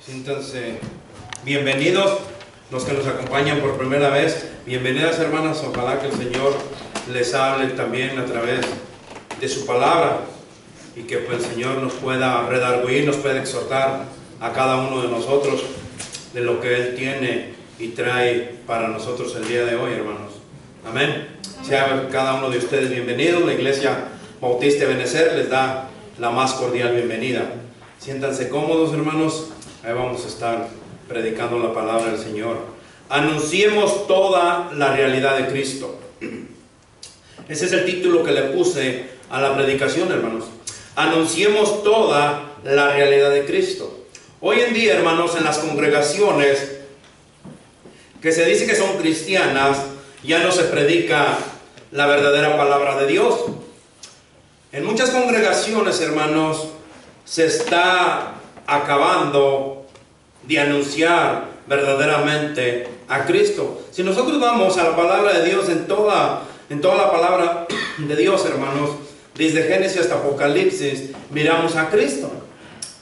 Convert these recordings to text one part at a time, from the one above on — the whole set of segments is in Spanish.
Siéntanse bienvenidos los que nos acompañan por primera vez. Bienvenidas, hermanas. Ojalá que el Señor les hable también a través de su palabra y que pues, el Señor nos pueda redarguir, nos pueda exhortar a cada uno de nosotros de lo que Él tiene y trae para nosotros el día de hoy, hermanos. Amén. Sea cada uno de ustedes bienvenidos. La Iglesia Bautista de Benecer les da la más cordial bienvenida. Siéntanse cómodos, hermanos. Ahí vamos a estar predicando la palabra del Señor. Anunciemos toda la realidad de Cristo. Ese es el título que le puse a la predicación, hermanos. Anunciemos toda la realidad de Cristo. Hoy en día, hermanos, en las congregaciones que se dice que son cristianas, ya no se predica la verdadera palabra de Dios. En muchas congregaciones, hermanos, se está acabando de anunciar verdaderamente a Cristo. Si nosotros vamos a la palabra de Dios, en toda la palabra de Dios, hermanos, desde Génesis hasta Apocalipsis, miramos a Cristo.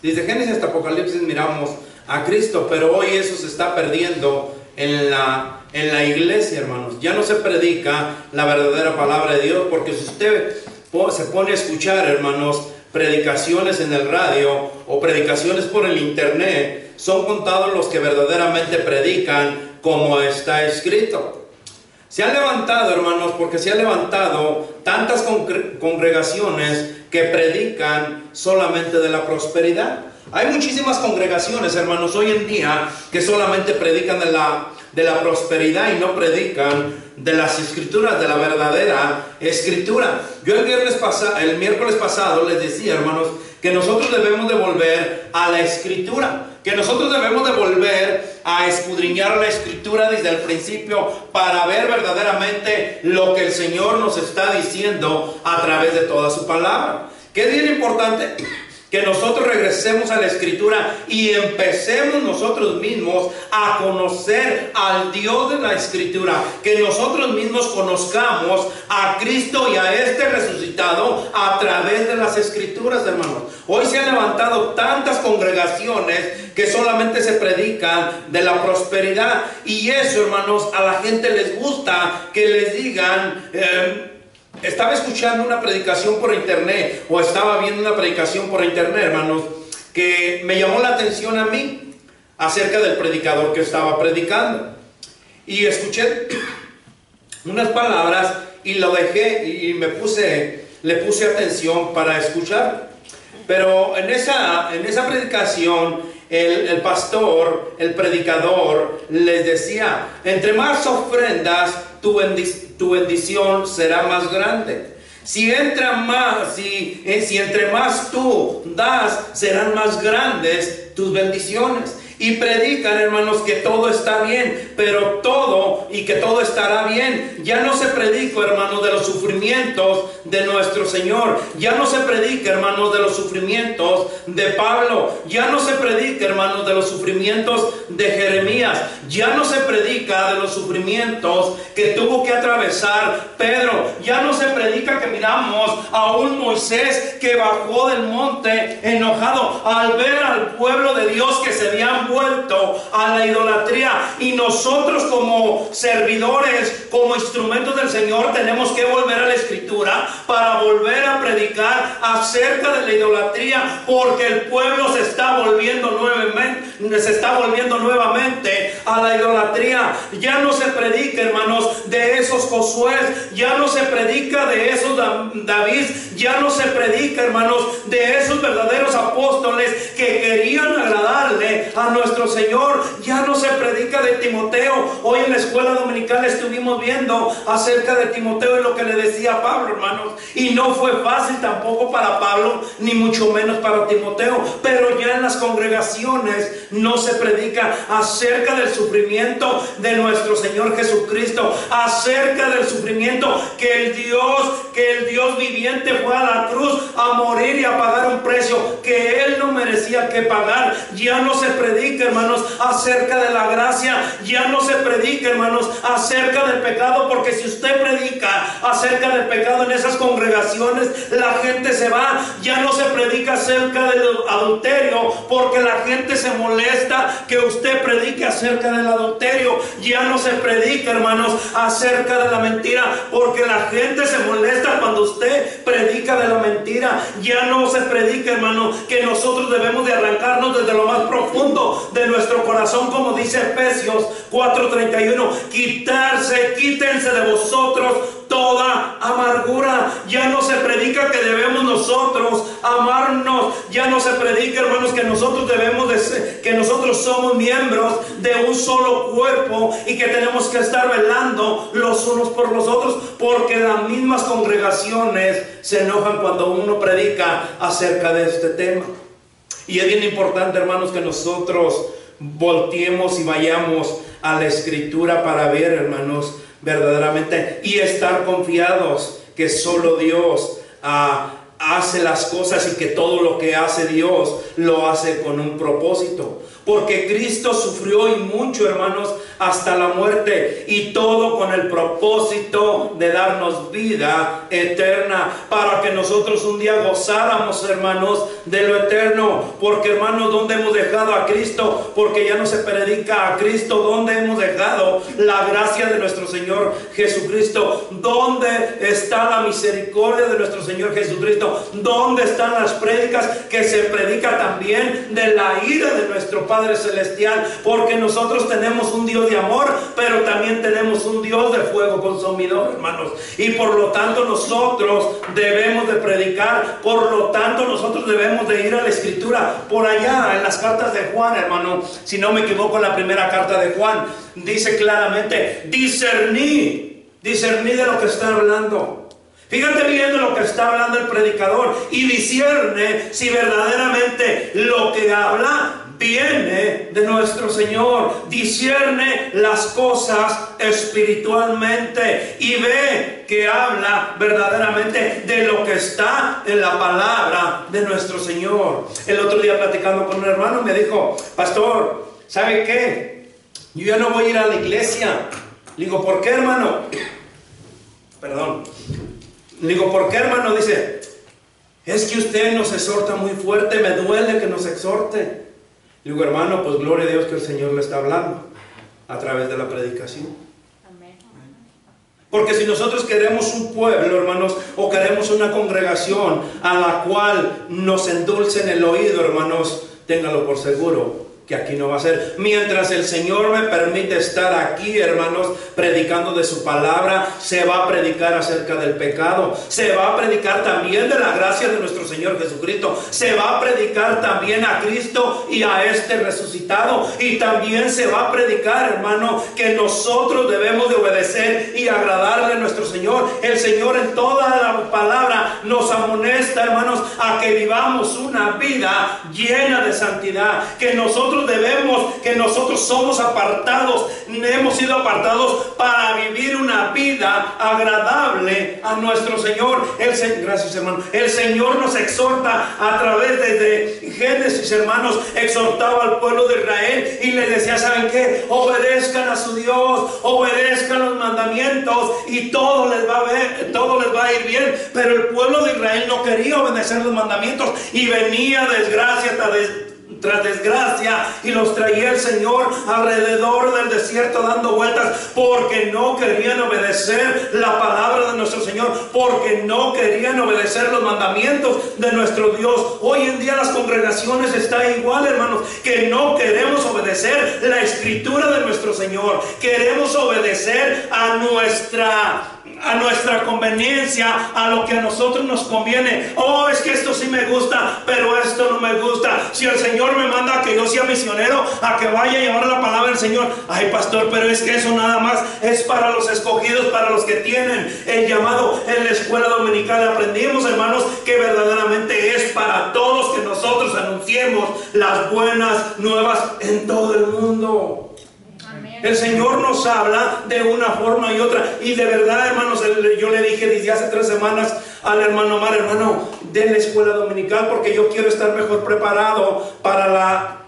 Desde Génesis hasta Apocalipsis miramos a Cristo, pero hoy eso se está perdiendo en la iglesia, hermanos. Ya no se predica la verdadera palabra de Dios, porque si usted se pone a escuchar, hermanos, predicaciones en el radio o predicaciones por el internet, son contados los que verdaderamente predican como está escrito. Se han levantado, hermanos, porque se han levantado tantas congregaciones que predican solamente de la prosperidad. Hay muchísimas congregaciones, hermanos, hoy en día que solamente predican de la prosperidad y no predican de las escrituras, de la verdadera escritura. Yo el miércoles pasado les decía, hermanos, que nosotros debemos de volver a la escritura, que nosotros debemos de volver a escudriñar la escritura desde el principio para ver verdaderamente lo que el Señor nos está diciendo a través de toda su palabra. Que es bien importante que nosotros regresemos a la escritura y empecemos nosotros mismos a conocer al Dios de la escritura, que nosotros mismos conozcamos a Cristo y a este resucitado a través de las escrituras, hermanos. Hoy se han levantado tantas congregaciones que solamente se predican de la prosperidad, y eso, hermanos, a la gente les gusta que les digan. Estaba escuchando una predicación por internet, o estaba viendo una predicación por internet, hermanos, que me llamó la atención a mí acerca del predicador que estaba predicando. Y escuché unas palabras y lo dejé y le puse atención para escuchar. Pero en esa predicación, el pastor, el predicador, les decía: entre más ofrendas, tu bendición será más grande. Si entre más tú das, serán más grandes tus bendiciones. Y predican, hermanos, que todo está bien, pero que todo estará bien. Ya no se predica, hermanos, de los sufrimientos de nuestro Señor. Ya no se predica, hermanos, de los sufrimientos de Pablo. Ya no se predica, hermanos, de los sufrimientos de Jeremías. Ya no se predica de los sufrimientos que tuvo que atravesar Pedro. Ya no se predica que miramos a un Moisés que bajó del monte enojado al ver al pueblo de Dios que se habían vuelto a la idolatría. Y nosotros, como servidores, como instrumentos del Señor, tenemos que volver a la escritura para volver a predicar acerca de la idolatría, porque el pueblo se está volviendo nuevamente a la idolatría. Ya no se predica, hermanos, de esos Josué, ya no se predica de esos David, ya no se predica, hermanos, de esos verdaderos apóstoles que querían agradarle a nuestro Señor. Ya no se predica de Timoteo. Hoy en la escuela dominical estuvimos viendo acerca de Timoteo y lo que le decía a Pablo, hermanos, y no fue fácil tampoco para Pablo, ni mucho menos para Timoteo. Pero ya en las congregaciones no se predica acerca del sufrimiento de nuestro Señor Jesucristo, acerca del sufrimiento que el Dios viviente fue a la cruz a morir y a pagar un precio que Él no merecía que pagar. Ya no se predica predica, hermanos, acerca de la gracia, ya no se predica, hermanos, acerca del pecado, porque si usted predica acerca del pecado en esas congregaciones, la gente se va. Ya no se predica acerca del adulterio, porque la gente se molesta que usted predique acerca del adulterio. Ya no se predica, hermanos, acerca de la mentira, porque la gente se molesta cuando usted predica de la mentira. Ya no se predica, hermano, que nosotros debemos de arrancarnos desde lo más profundo de nuestro corazón, como dice Efesios 4:31, quítense de vosotros toda amargura. Ya no se predica que debemos nosotros amarnos. Ya no se predica, hermanos, que nosotros debemos de ser, que nosotros somos miembros de un solo cuerpo y que tenemos que estar velando los unos por los otros, porque las mismas congregaciones se enojan cuando uno predica acerca de este tema. Y es bien importante, hermanos, que nosotros volteemos y vayamos a la Escritura para ver, hermanos, verdaderamente, y estar confiados que solo Dios hace las cosas, y que todo lo que hace Dios lo hace con un propósito. Porque Cristo sufrió y mucho, hermanos, hasta la muerte, y todo con el propósito de darnos vida eterna, para que nosotros un día gozáramos, hermanos, de lo eterno. Porque, hermanos, ¿dónde hemos dejado a Cristo? Porque ya no se predica a Cristo. ¿Dónde hemos dejado la gracia de nuestro Señor Jesucristo? ¿Dónde está la misericordia de nuestro Señor Jesucristo? ¿Dónde están las prédicas que se predica también de la ira de nuestro Padre Celestial? Porque nosotros tenemos un Dios de amor, pero también tenemos un Dios de fuego consumidor, hermanos. Y por lo tanto nosotros debemos de predicar. Por lo tanto nosotros debemos de ir a la Escritura. Por allá en las cartas de Juan, hermano, si no me equivoco, la primera carta de Juan dice claramente: discerní de lo que está hablando. Fíjate bien de lo que está hablando el predicador, y discierne si verdaderamente lo que habla viene de nuestro Señor. Discierne las cosas espiritualmente y ve que habla verdaderamente de lo que está en la palabra de nuestro Señor. El otro día, platicando con un hermano, me dijo: pastor, ¿sabe qué? Yo ya no voy a ir a la iglesia. Le digo: ¿por qué, hermano? Perdón. Le digo: ¿por qué, hermano? Dice: es que usted nos exhorta muy fuerte, me duele que nos exhorte. Le digo: hermano, pues gloria a Dios que el Señor le está hablando a través de la predicación. Porque si nosotros queremos un pueblo, hermanos, o queremos una congregación a la cual nos endulcen el oído, hermanos, téngalo por seguro que aquí no va a ser. Mientras el Señor me permite estar aquí, hermanos, predicando de su palabra, se va a predicar acerca del pecado, se va a predicar también de la gracia de nuestro Señor Jesucristo, se va a predicar también a Cristo y a este resucitado, y también se va a predicar, hermano, que nosotros debemos de obedecer y agradarle a nuestro Señor. El Señor en toda la palabra nos amonesta, hermanos, a que vivamos una vida llena de santidad, que nosotros somos apartados, hemos sido apartados para vivir una vida agradable a nuestro Señor. Gracias, hermano. El Señor nos exhorta a través de Génesis, hermanos, exhortaba al pueblo de Israel y les decía: ¿saben qué? Obedezcan a su Dios, obedezcan los mandamientos y todo les va a ir bien. Pero el pueblo de Israel no quería obedecer los mandamientos, y venía desgracia tras desgracia, y los traía el Señor alrededor del desierto dando vueltas, porque no querían obedecer la palabra de nuestro Señor, porque no querían obedecer los mandamientos de nuestro Dios. Hoy en día las congregaciones están igual, hermanos, que no queremos obedecer la Escritura de nuestro Señor, queremos obedecer a nuestra conveniencia, a lo que a nosotros nos conviene. Oh, es que esto sí me gusta, pero esto no me gusta. Si el Señor me manda a que yo sea misionero, a que vaya a llevar la palabra del Señor, ay, pastor, pero es que eso nada más es para los escogidos, para los que tienen el llamado. En la escuela dominical aprendimos, hermanos, que verdaderamente es para todos, que nosotros anunciemos las buenas nuevas en todo el mundo. El Señor nos habla de una forma y otra. Y de verdad, hermanos, yo le dije desde hace 3 semanas al hermano Omar: hermano, de la escuela dominical, porque yo quiero estar mejor preparado para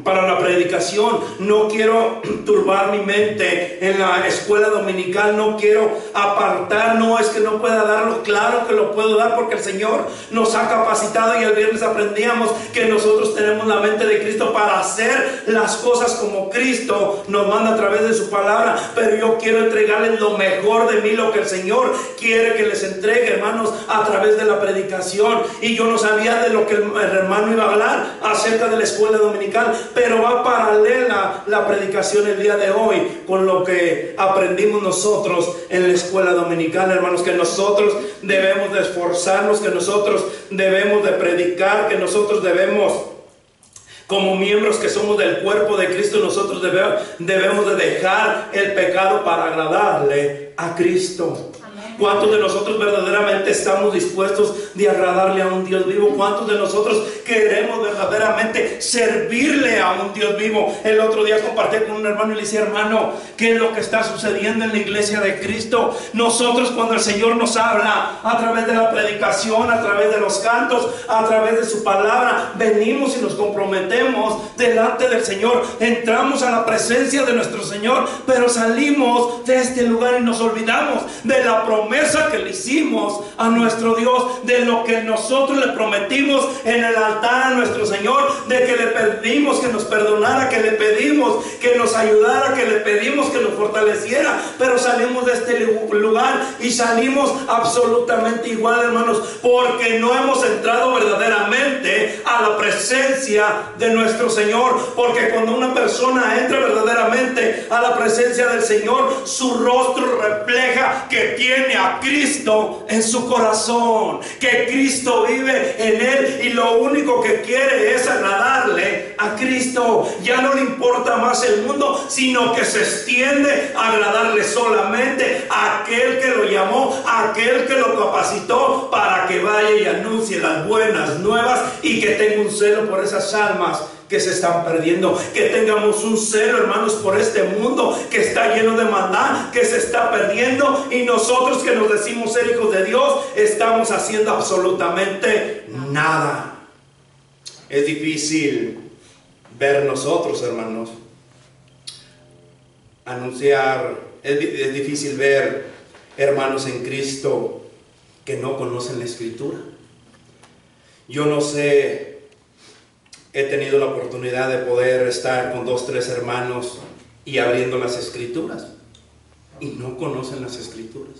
para la predicación. No quiero turbar mi mente en la escuela dominical, no quiero apartar. No es que no pueda darlo, claro que lo puedo dar porque el Señor nos ha capacitado, y el viernes aprendíamos que nosotros tenemos la mente de Cristo para hacer las cosas como Cristo nos manda a través de su palabra. Pero yo quiero entregarles lo mejor de mí, lo que el Señor quiere que les entregue, hermanos, a través de la predicación. Y yo no sabía de lo que el hermano iba a hablar acerca de la escuela dominical, pero va paralela la predicación el día de hoy con lo que aprendimos nosotros en la escuela dominical, hermanos, que nosotros debemos de esforzarnos, que nosotros debemos de predicar, que nosotros debemos, como miembros que somos del cuerpo de Cristo, nosotros debemos de dejar el pecado para agradarle a Cristo. ¿Cuántos de nosotros verdaderamente estamos dispuestos de agradarle a un Dios vivo? ¿Cuántos de nosotros queremos verdaderamente servirle a un Dios vivo? El otro día compartí con un hermano y le decía: hermano, ¿qué es lo que está sucediendo en la iglesia de Cristo? Nosotros, cuando el Señor nos habla a través de la predicación, a través de los cantos, a través de su palabra, venimos y nos comprometemos delante del Señor, entramos a la presencia de nuestro Señor, pero salimos de este lugar y nos olvidamos de la promesa que le hicimos a nuestro Dios, de lo que nosotros le prometimos en el altar a nuestro Señor, de que le pedimos que nos perdonara, que le pedimos que nos ayudara, que le pedimos que nos fortaleciera. Pero salimos de este lugar y salimos absolutamente igual, hermanos, porque no hemos entrado verdaderamente a la presencia de nuestro Señor. Porque cuando una persona entra verdaderamente a la presencia del Señor, su rostro refleja que tiene a Cristo en su corazón, que Cristo vive en él, y lo único que quiere es agradarle a Cristo. Ya no le importa más el mundo, sino que se extiende a agradarle solamente a aquel que lo llamó, a aquel que lo capacitó para que vaya y anuncie las buenas nuevas, y que tenga un celo por esas almas que se están perdiendo, que tengamos un celo, hermanos, por este mundo que está lleno de maldad, que se está perdiendo, y nosotros que nos decimos ser hijos de Dios estamos haciendo absolutamente nada. Es difícil ver nosotros, hermanos, anunciar, es difícil ver hermanos en Cristo que no conocen la Escritura. Yo no sé, he tenido la oportunidad de poder estar con 2, 3 hermanos y abriendo las Escrituras, y no conocen las Escrituras.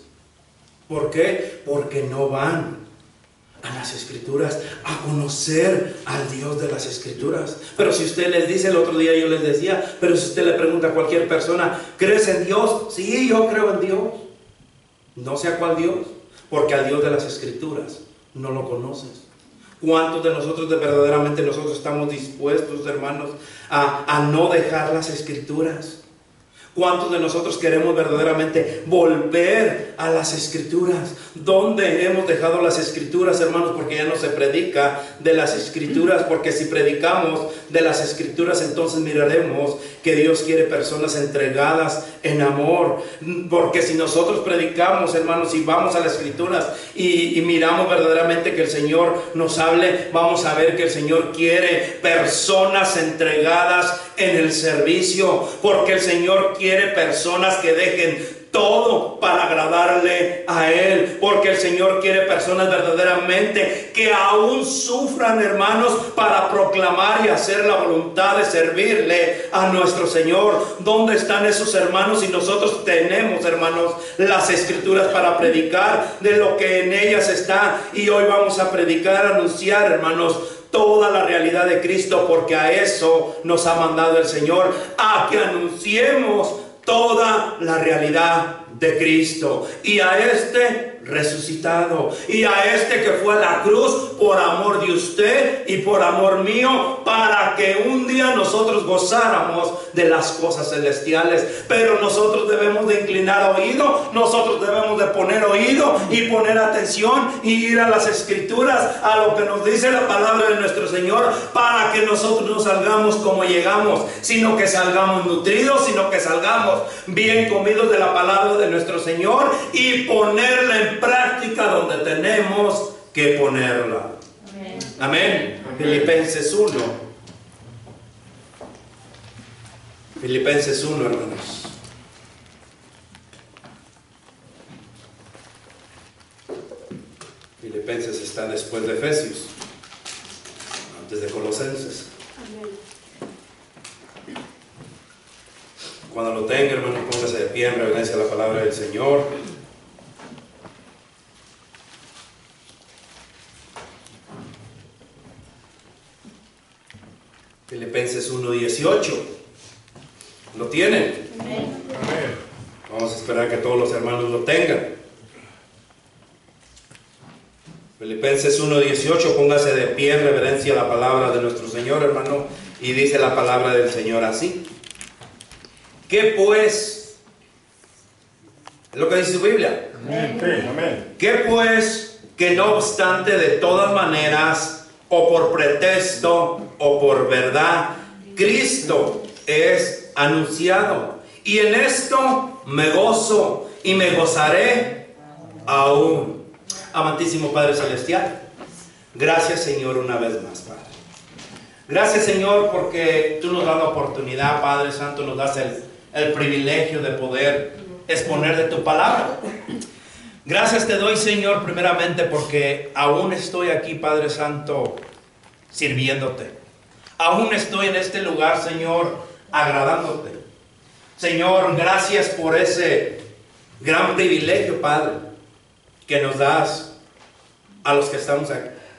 ¿Por qué? Porque no van a las Escrituras a conocer al Dios de las Escrituras. Pero si usted les dice, el otro día yo les decía, pero si usted le pregunta a cualquier persona: ¿crees en Dios? Sí, yo creo en Dios. No sé a cuál Dios, porque al Dios de las Escrituras no lo conoces. ¿Cuántos de nosotros verdaderamente nosotros estamos dispuestos, hermanos, a no dejar las Escrituras? ¿Cuántos de nosotros queremos verdaderamente volver a las Escrituras? ¿Dónde hemos dejado las Escrituras, hermanos? Porque ya no se predica de las Escrituras. Porque si predicamos de las Escrituras, entonces miraremos que Dios quiere personas entregadas en amor. Porque si nosotros predicamos, hermanos, y vamos a las Escrituras y miramos verdaderamente que el Señor nos hable, vamos a ver que el Señor quiere personas entregadas en el servicio. Porque el Señor quiere personas que dejen todo para agradarle a Él. Porque el Señor quiere personas verdaderamente que aún sufran, hermanos, para proclamar y hacer la voluntad de servirle a nuestro Señor. ¿Dónde están esos hermanos? Y nosotros tenemos, hermanos, las Escrituras para predicar de lo que en ellas está. Y hoy vamos a predicar, anunciar, hermanos, toda la realidad de Cristo, porque a eso nos ha mandado el Señor, a que anunciemos toda la realidad de Cristo, y a este resucitado, y a este que fue a la cruz por amor de usted y por amor mío, para que un día nosotros gozáramos de las cosas celestiales. Pero nosotros debemos de inclinar oído, nosotros debemos de poner oído y poner atención y ir a las Escrituras, a lo que nos dice la palabra de nuestro Señor, para que nosotros no salgamos como llegamos, sino que salgamos nutridos, sino que salgamos bien comidos de la palabra de nuestro Señor, y ponerla en práctica donde tenemos que ponerla. Amén. Amén. Filipenses 1. Filipenses 1, hermanos. Filipenses está después de Efesios, antes de Colosenses. Cuando lo tenga, hermano, póngase de pie en reverencia a la palabra del Señor. Filipenses 1:18. ¿Lo tienen? Amén. Vamos a esperar que todos los hermanos lo tengan. Filipenses 1:18, póngase de pie en reverencia a la palabra de nuestro Señor, hermano, y dice la palabra del Señor así. ¿Qué pues? Es lo que dice su Biblia. Amén. ¿Qué pues? Que no obstante de todas maneras, o por pretexto, o por verdad, Cristo es anunciado. Y en esto me gozo y me gozaré aún. Amantísimo Padre Celestial, gracias, Señor, una vez más, Padre. Gracias, Señor, porque tú nos das la oportunidad, Padre Santo, nos das el privilegio de poder exponer de tu palabra. Gracias te doy, Señor, primeramente porque aún estoy aquí, Padre Santo, sirviéndote. Aún estoy en este lugar, Señor, agradándote. Señor, gracias por ese gran privilegio, Padre, que nos das a los que estamos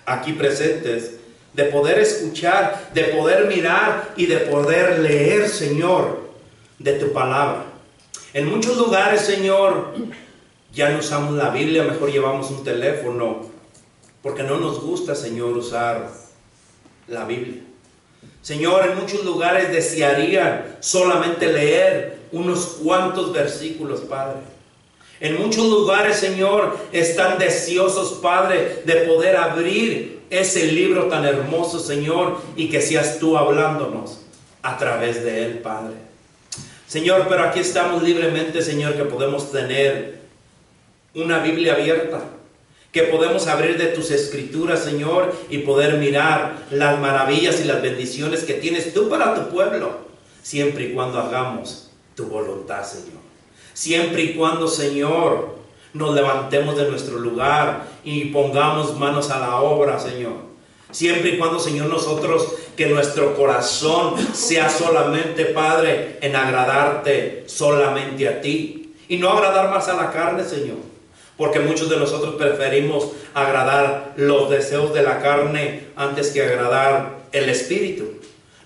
aquí presentes, de poder escuchar, de poder mirar y de poder leer, Señor, de tu palabra. En muchos lugares, Señor, ya no usamos la Biblia, mejor llevamos un teléfono, porque no nos gusta, Señor, usar la Biblia. Señor, en muchos lugares desearían solamente leer unos cuantos versículos, Padre. En muchos lugares, Señor, están deseosos, Padre, de poder abrir ese libro tan hermoso, Señor, y que seas tú hablándonos a través de él, Padre. Señor, pero aquí estamos libremente, Señor, que podemos tener una Biblia abierta, que podemos abrir de tus escrituras, Señor, y poder mirar las maravillas y las bendiciones que tienes tú para tu pueblo, siempre y cuando hagamos tu voluntad, Señor. Siempre y cuando, Señor, nos levantemos de nuestro lugar y pongamos manos a la obra, Señor. Siempre y cuando, Señor, nosotros, que nuestro corazón sea solamente, Padre, en agradarte solamente a ti. Y no agradar más a la carne, Señor. Porque muchos de nosotros preferimos agradar los deseos de la carne antes que agradar el Espíritu.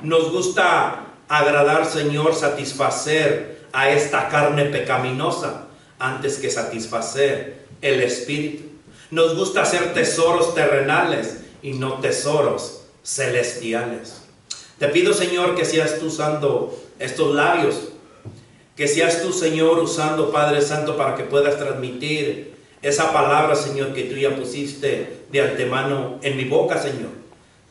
Nos gusta agradar, Señor, satisfacer a esta carne pecaminosa antes que satisfacer el Espíritu. Nos gusta hacer tesoros terrenales y no tesoros celestiales. Te pido, Señor, que seas tú usando estos labios, que seas tú, Señor, usando, Padre Santo, para que puedas transmitir esa palabra, Señor, que tú ya pusiste de antemano en mi boca, Señor.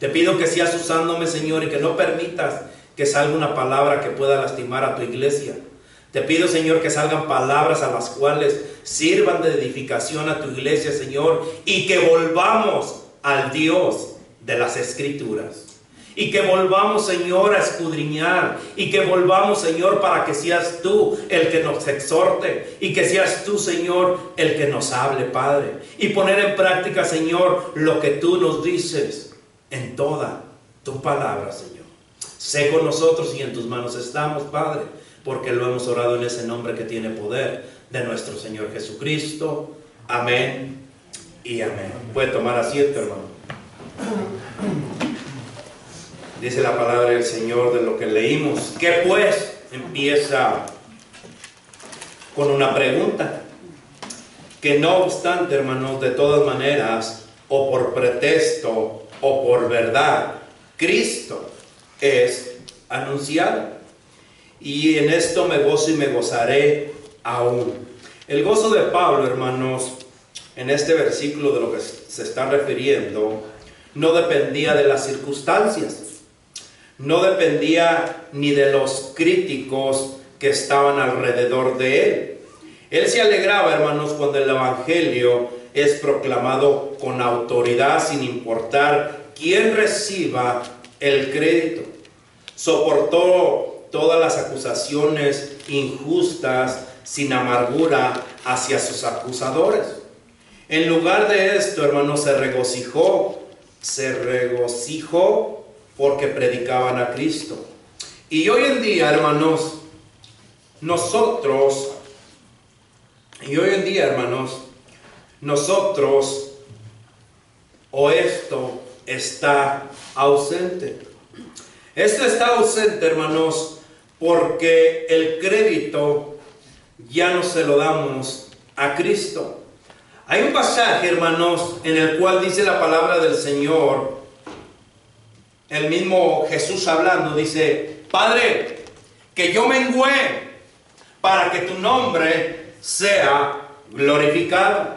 Te pido que seas usándome, Señor, y que no permitas que salga una palabra que pueda lastimar a tu iglesia. Te pido, Señor, que salgan palabras a las cuales sirvan de edificación a tu iglesia, Señor, y que volvamos al Dios de las Escrituras. Y que volvamos, Señor, a escudriñar. Y que volvamos, Señor, para que seas tú el que nos exhorte. Y que seas tú, Señor, el que nos hable, Padre. Y poner en práctica, Señor, lo que tú nos dices en toda tu palabra, Señor. Sé con nosotros y en tus manos estamos, Padre, porque lo hemos orado en ese nombre que tiene poder, de nuestro Señor Jesucristo. Amén y amén. Puede tomar asiento, hermano. Dice la palabra del Señor de lo que leímos. ¿Qué pues? Empieza con una pregunta. Que no obstante, hermanos, de todas maneras, o por pretexto, o por verdad, Cristo es anunciado. Y en esto me gozo y me gozaré aún. El gozo de Pablo, hermanos, en este versículo de lo que se está refiriendo, no dependía de las circunstancias. No dependía ni de los críticos que estaban alrededor de él. Él se alegraba, hermanos, cuando el evangelio es proclamado con autoridad, sin importar quién reciba el crédito. Soportó todas las acusaciones injustas sin amargura hacia sus acusadores. En lugar de esto, hermanos, se regocijó porque predicaban a Cristo. Y hoy en día, hermanos, nosotros, o esto está ausente. Esto está ausente, hermanos, porque el crédito ya no se lo damos a Cristo. Hay un pasaje, hermanos, en el cual dice la palabra del Señor, el mismo Jesús hablando, dice: Padre, que yo mengüe para que tu nombre sea glorificado.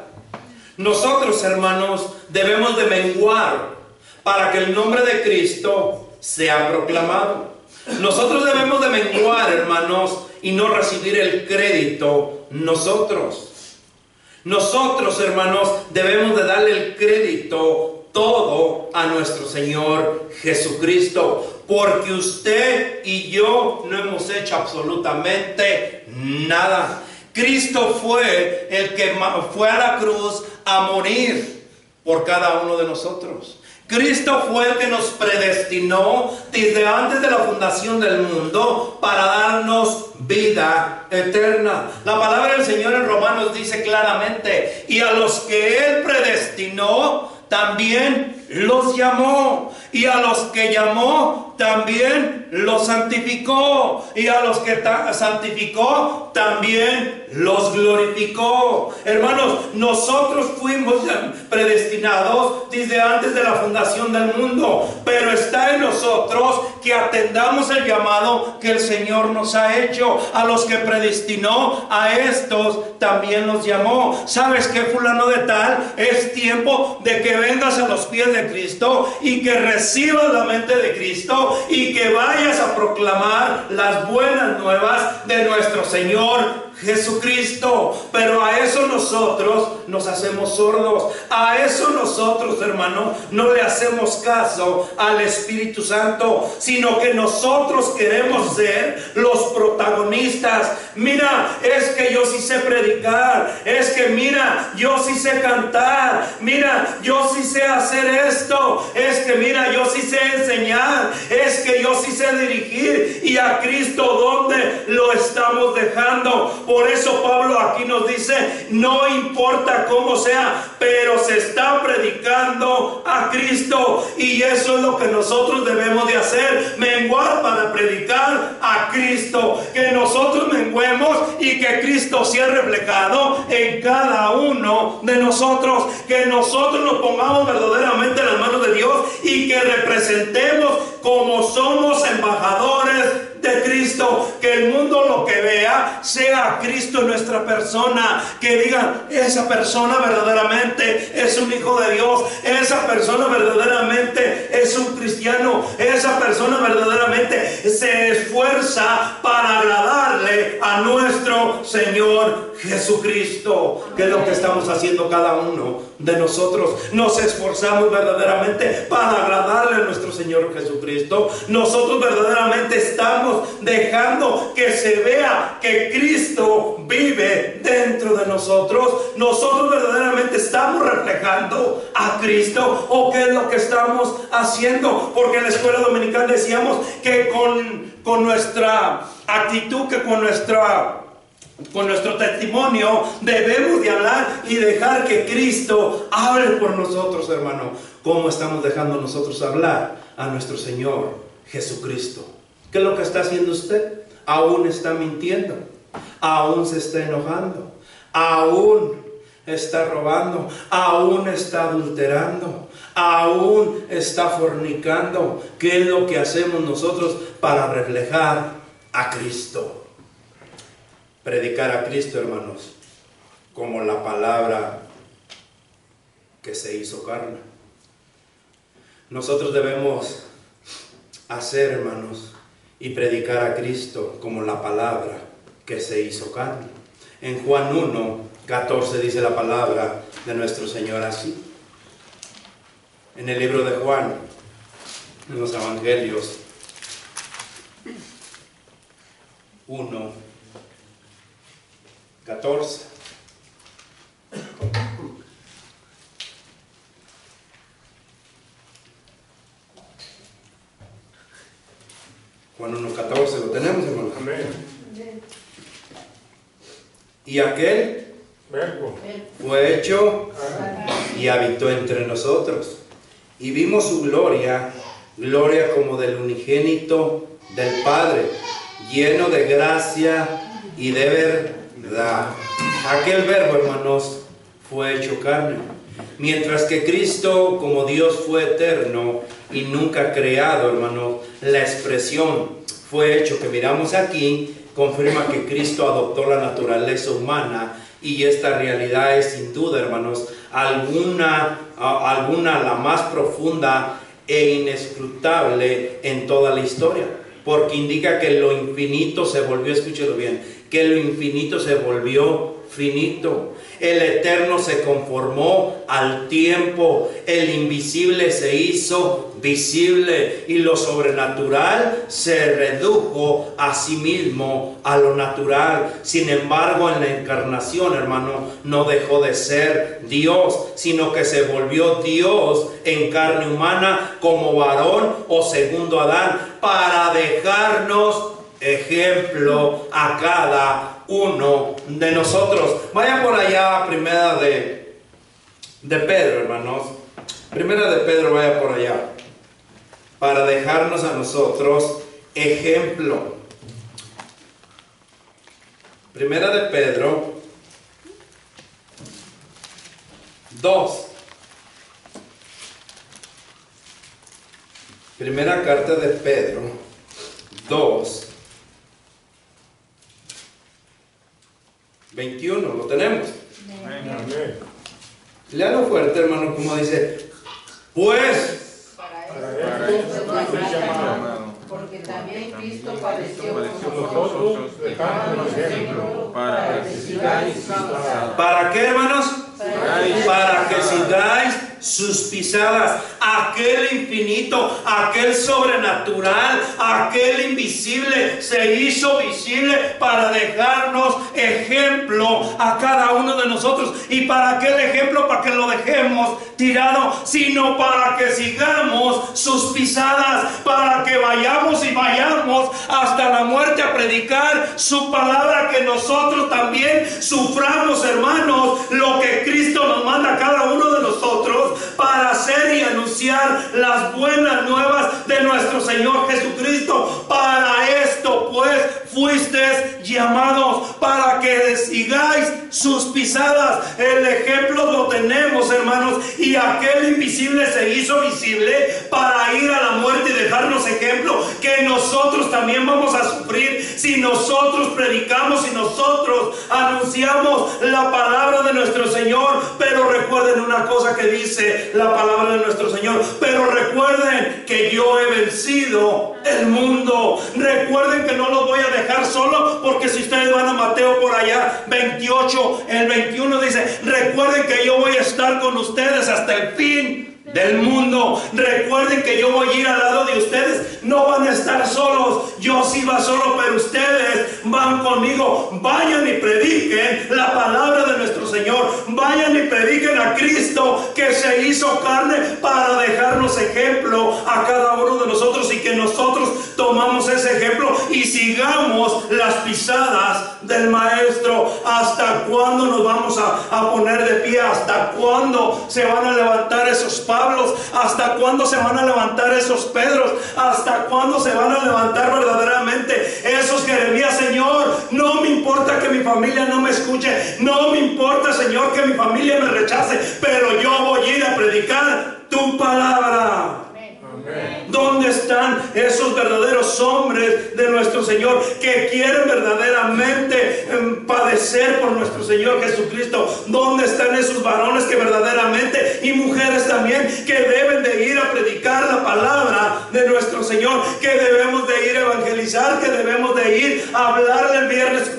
Nosotros, hermanos, debemos de menguar para que el nombre de Cristo sea proclamado. Nosotros debemos de menguar, hermanos, y no recibir el crédito nosotros. Nosotros, hermanos, debemos de darle el crédito todo a nuestro Señor Jesucristo, porque usted y yo no hemos hecho absolutamente nada. Cristo fue el que fue a la cruz a morir por cada uno de nosotros. Cristo fue el que nos predestinó desde antes de la fundación del mundo para darnos vida eterna. La palabra del Señor en Romanos dice claramente: y a los que Él predestinó, también los llamó, y a los que llamó, también los santificó, y a los que santificó, también los glorificó. Hermanos, nosotros fuimos predestinados desde antes de la fundación del mundo, pero está en nosotros que atendamos el llamado que el Señor nos ha hecho. A los que predestinó, a estos también los llamó. ¿Sabes qué, fulano de tal? Es tiempo de que vengas a los pies de Cristo y que recibas la mente de Cristo y que vayas a proclamar las buenas nuevas de nuestro Señor Jesucristo. Pero a eso nosotros nos hacemos sordos. A eso nosotros, hermano, no le hacemos caso al Espíritu Santo, sino que nosotros queremos ser los protagonistas. Mira, es que yo sí sé predicar. Es que mira, yo sí sé cantar. Mira, yo sí sé hacer esto. Es que mira, yo sí sé enseñar. Es que yo sí sé dirigir. Y a Cristo, ¿dónde lo estamos dejando? Por eso Pablo aquí nos dice: no importa cómo sea, pero se está predicando a Cristo. Y eso es lo que nosotros debemos de hacer: menguar para predicar a Cristo. Que nosotros menguemos y que Cristo sea reflejado en cada uno de nosotros. Que nosotros nos pongamos verdaderamente en las manos de Dios y que representemos como somos embajadores de Cristo. Que el mundo lo que vea sea Cristo en nuestra persona. Que digan: esa persona verdaderamente es un hijo de Dios. Esa persona verdaderamente es un cristiano. Esa persona verdaderamente se esfuerza para agradarle a nuestro Señor Jesucristo. Que es lo que estamos haciendo cada uno de nosotros. Nos esforzamos verdaderamente para agradarle a nuestro Señor Jesucristo. Nosotros verdaderamente estamos dejando que se vea que Cristo vive dentro de nosotros. Nosotros verdaderamente estamos reflejando a Cristo. ¿O qué es lo que estamos haciendo? Porque en la escuela dominical decíamos que con nuestra actitud, que con nuestro testimonio debemos de hablar y dejar que Cristo hable por nosotros, hermano. ¿Cómo estamos dejando nosotros hablar a nuestro Señor Jesucristo? ¿Qué es lo que está haciendo usted? Aún está mintiendo, aún se está enojando, aún está robando, aún está adulterando, aún está fornicando. ¿Qué es lo que hacemos nosotros para reflejar a Cristo? Predicar a Cristo, hermanos, como la palabra que se hizo carne. Nosotros debemos hacer, hermanos, y predicar a Cristo como la palabra que se hizo carne. En Juan 1:14 dice la palabra de nuestro Señor así. En el libro de Juan, en los evangelios, 1:14. Juan 1:14, ¿lo tenemos, hermano? Amén. Y aquel Verbo. fue hecho y habitó entre nosotros. Y vimos su gloria, gloria como del unigénito del Padre, lleno de gracia y de verdad. Aquel verbo, hermanos, fue hecho carne. Mientras que Cristo, como Dios, fue eterno y nunca creado, hermanos, la expresión fue hecho que miramos aquí confirma que Cristo adoptó la naturaleza humana, y esta realidad es sin duda, hermanos, alguna la más profunda e inescrutable en toda la historia, porque indica que lo infinito se volvió, escúchelo bien, que lo infinito se volvió finito. El eterno se conformó al tiempo, el invisible se hizo visible y lo sobrenatural se redujo a sí mismo a lo natural. Sin embargo, en la encarnación, hermano, no dejó de ser Dios, sino que se volvió Dios en carne humana como varón o segundo Adán, para dejarnos ejemplo a cada uno de nosotros. Vaya por allá, primera de Pedro, hermanos. Primera de Pedro, vaya por allá, para dejarnos a nosotros ejemplo. Primera de Pedro 2. Primera carta de Pedro 2. 21, ¿lo tenemos? Amén. Léalo fuerte, hermano, como dice: pues Para esto fue llamado. Porque también Cristo padeció por Nosotros dejamos ejemplo para que sigáis sus pisadas. ¿para qué, hermanos? Para que sigáis sus pisadas. Aquel infinito, aquel sobrenatural, aquel invisible se hizo visible para dejarnos ejemplo a cada uno de nosotros. ¿Y para qué el ejemplo? Para que lo dejemos tirado, sino para que sigamos sus pisadas, para que vayamos y vayamos hasta la muerte a predicar su palabra, que nosotros también suframos, hermanos, lo que Cristo nos manda a cada uno de nosotros para hacer y anunciar las buenas nuevas de nuestro Señor Jesucristo. Para esto pues fuisteis llamados, para que sigáis sus pisadas. El ejemplo lo tenemos, hermanos, y aquel invisible se hizo visible para ir a la muerte y dejarnos ejemplo, que nosotros también vamos a sufrir si nosotros predicamos, si nosotros anunciamos la palabra de nuestro Señor. Pero recuerden una cosa que dice la palabra de nuestro Señor: pero recuerden que yo he vencido el mundo. Recuerden que no los voy a dejar solo, porque si ustedes van a Mateo por allá 28, el 21 dice: recuerden que yo voy a estar con ustedes hasta el fin del mundo. Recuerden que yo voy a ir al lado de ustedes. No van a estar solos. Yo sí va solo, pero ustedes van conmigo. Vayan y prediquen la palabra de nuestro Señor. Vayan y prediquen a Cristo, que se hizo carne para dejarnos ejemplo a cada uno de nosotros, y que nosotros tomamos ese ejemplo y sigamos las pisadas del Maestro. ¿Hasta cuándo nos vamos a poner de pie? ¿Hasta cuándo se van a levantar esos Pablos? ¿Hasta cuándo se van a levantar esos Pedros? ¿Hasta cuándo se van a levantar verdaderamente esos Jeremías? Señor, no me importa que mi familia no me escuche, no me importa, Señor, que mi familia me rechace, pero yo voy a ir a predicar tu palabra. ¿Dónde están esos verdaderos hombres de nuestro Señor que quieren verdaderamente padecer por nuestro Señor Jesucristo? ¿Dónde están esos varones que verdaderamente, y mujeres también, que deben de ir a predicar la palabra de nuestro Señor, que debemos de ir a evangelizar, que debemos de ir a hablarle el viernes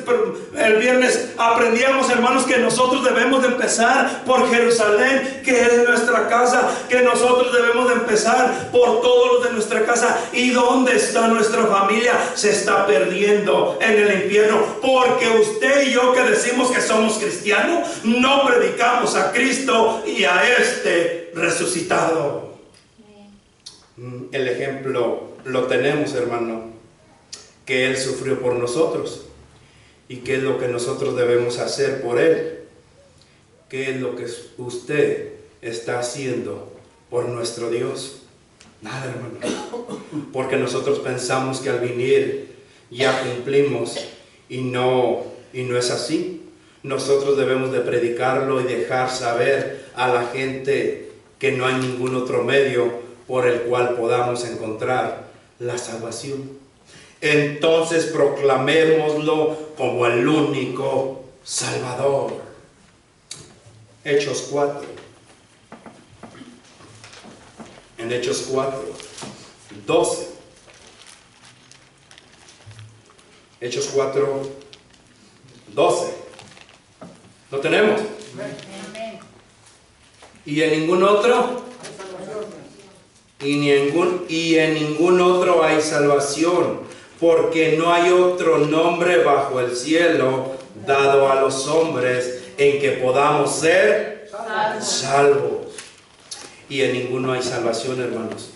El viernes aprendíamos, hermanos, que nosotros debemos de empezar por Jerusalén, que es nuestra casa, que nosotros debemos de empezar por todos los de nuestra casa. ¿Y dónde está nuestra familia? Se está perdiendo en el infierno, porque usted y yo, que decimos que somos cristianos, no predicamos a Cristo y a este resucitado. El ejemplo lo tenemos, hermano, que Él sufrió por nosotros. ¿Y qué es lo que nosotros debemos hacer por Él? ¿Qué es lo que usted está haciendo por nuestro Dios? Nada, hermano. Porque nosotros pensamos que al venir ya cumplimos, y no es así. Nosotros debemos de predicarlo y dejar saber a la gente que no hay ningún otro medio por el cual podamos encontrar la salvación. Entonces proclamémoslo como el único Salvador. Hechos 4. En Hechos 4, 12. Hechos 4, 12. ¿Lo tenemos? Amén. ¿Y en ningún otro? Y en ningún otro hay salvación, porque no hay otro nombre bajo el cielo dado a los hombres en que podamos ser salvos. Y en ninguno hay salvación, hermanos.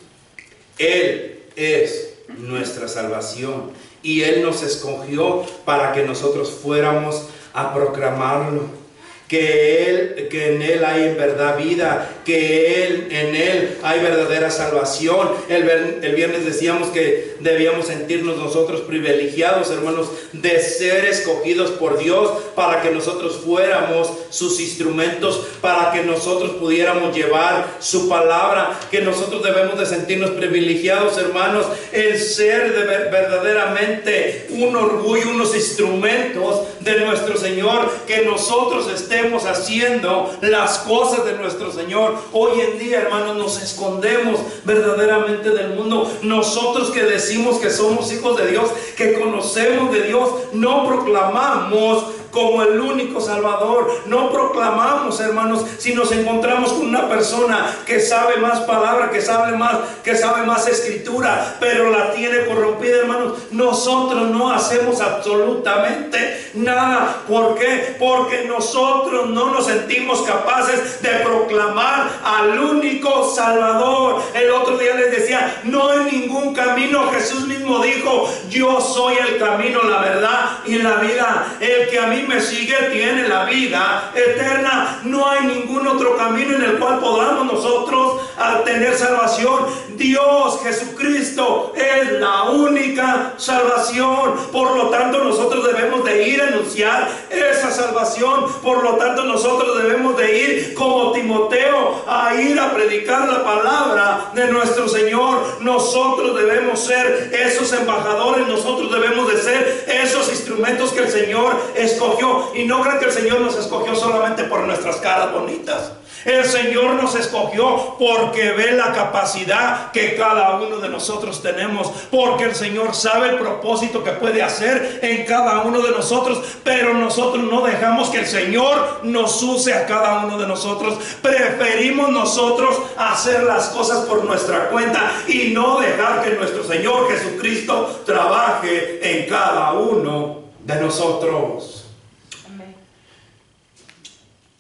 Él es nuestra salvación, y Él nos escogió para que nosotros fuéramos a proclamarlo. Que en Él hay en verdad vida, que en Él hay verdadera salvación. El viernes decíamos que debíamos sentirnos nosotros privilegiados, hermanos, de ser escogidos por Dios para que nosotros fuéramos sus instrumentos, para que nosotros pudiéramos llevar su palabra, que nosotros debemos de sentirnos privilegiados, hermanos, en ser verdaderamente un orgullo, unos instrumentos de nuestro Señor, que nosotros estemos haciendo las cosas de nuestro Señor. Hoy en día, hermanos, nos escondemos verdaderamente del mundo. Nosotros que decimos que somos hijos de Dios, que conocemos de Dios, no proclamamos como el único Salvador. No proclamamos, hermanos, si nos encontramos con una persona que sabe más palabra, que sabe más escritura, pero la tiene corrompida, hermanos, nosotros no hacemos absolutamente nada. ¿Por qué? Porque nosotros no nos sentimos capaces de proclamar al único Salvador. El otro día les decía, no hay ningún camino. Jesús mismo dijo, yo soy el camino, la verdad y la vida. El que a mí me sigue tiene la vida eterna. No hay ningún otro camino en el cual podamos nosotros tener salvación. Dios, Jesucristo, es la única salvación. Por lo tanto, nosotros debemos de ir a anunciar esa salvación. Por lo tanto, nosotros debemos de ir como Timoteo, a ir a predicar la palabra de nuestro Señor. Nosotros debemos ser esos embajadores. Nosotros debemos de ser esos instrumentos que el Señor escogió. Y no crean que el Señor nos escogió solamente por nuestras caras bonitas. El Señor nos escogió porque ve la capacidad que cada uno de nosotros tenemos, porque el Señor sabe el propósito que puede hacer en cada uno de nosotros, pero nosotros no dejamos que el Señor nos use a cada uno de nosotros. Preferimos nosotros hacer las cosas por nuestra cuenta y no dejar que nuestro Señor Jesucristo trabaje en cada uno de nosotros.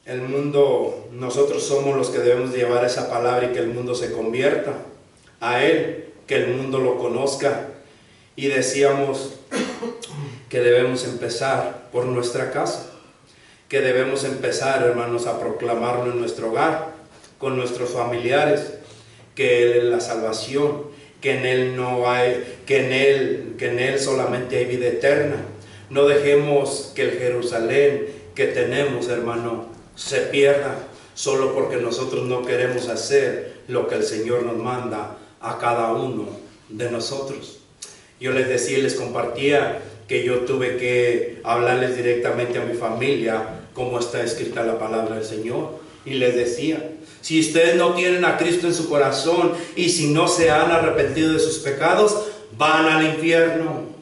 El mundo, nosotros somos los que debemos llevar esa palabra y que el mundo se convierta a Él, que el mundo lo conozca. Y decíamos que debemos empezar por nuestra casa, que debemos empezar, hermanos, a proclamarlo en nuestro hogar, con nuestros familiares, que Él es la salvación, que en Él no hay, que en Él solamente hay vida eterna. No dejemos que el Jerusalén que tenemos, hermano, se pierda solo porque nosotros no queremos hacer lo que el Señor nos manda a cada uno de nosotros. Yo les decía y les compartía que yo tuve que hablarles directamente a mi familia como está escrita la palabra del Señor, y les decía, si ustedes no tienen a Cristo en su corazón y si no se han arrepentido de sus pecados, van al infierno.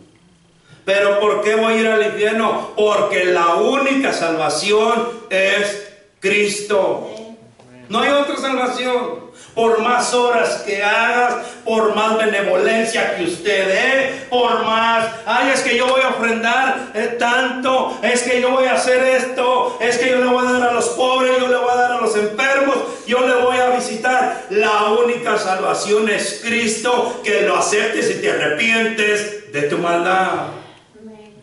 ¿Pero por qué voy a ir al infierno? Porque la única salvación es Cristo. No hay otra salvación. Por más horas que hagas, por más benevolencia que usted dé, por más, ay, es que yo voy a ofrendar tanto, es que yo voy a hacer esto, es que yo le voy a dar a los pobres, yo le voy a dar a los enfermos, yo le voy a visitar. La única salvación es Cristo, que lo aceptes y te arrepientes de tu maldad.